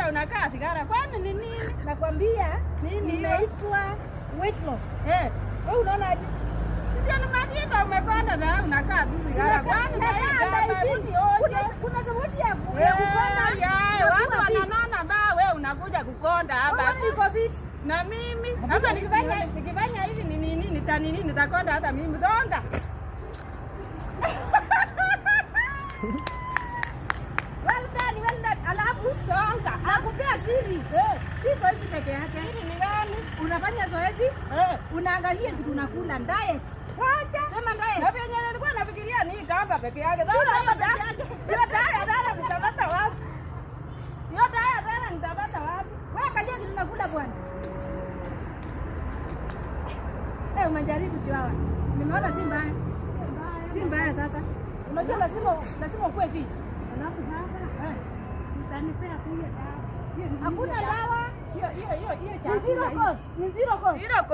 hata unakaa sigara. Kwani ni nini? Nakwambia nini inaitwa weight loss. Wewe unaona aje? Sio ni mashiba umepanda na unakaa tu sigara. Kwani kuna tofauti ya kukonda. Watu wananona ba wewe unakuja kukonda hapa. Niko fit. Na mimi hata nikifanya hivi ni nini nitakonda hata mimi. Songa. Well done. Alafu songa. Nakupea siri. Si zoezi peke yake. Siri ni gani? Unafanya zoezi? Unaangalia kitu unakula diet. Wacha. Sema diet. Na vyenye nilikuwa nafikiria ni kamba peke yake. Sio kamba peke yake. Hiyo diet nitapata wapi? Hiyo diet nitapata wapi? Wewe angalia kitu unakula bwana. Umejaribu chiwawa. Nimeona si mbaya sasa. Unajua lazima ukue fit. Alafu sasa utanipea kule dawa. Hakuna dawa. Hiyo Ni zero cost. Ni zero cost. Zero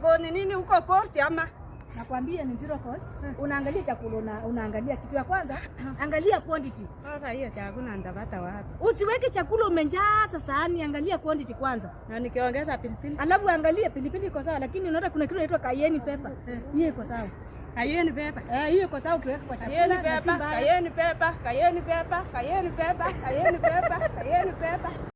cost nini huko cost ama? Nakwambia ni zero cost. Unaangalia chakula unaangalia kitu ya kwanza, angalia quantity. Sasa hiyo chakula nitapata wapi? Usiweke chakula umejaza sahani, angalia quantity kwanza. Na nikiongeza pilipili. Alafu angalia pilipili iko sawa, lakini unaona kuna kitu inaitwa cayenne pepper. Hiyo iko sawa. Cayenne pepper. Hiyo iko sawa ukiweka kwa chakula. Cayenne pepper.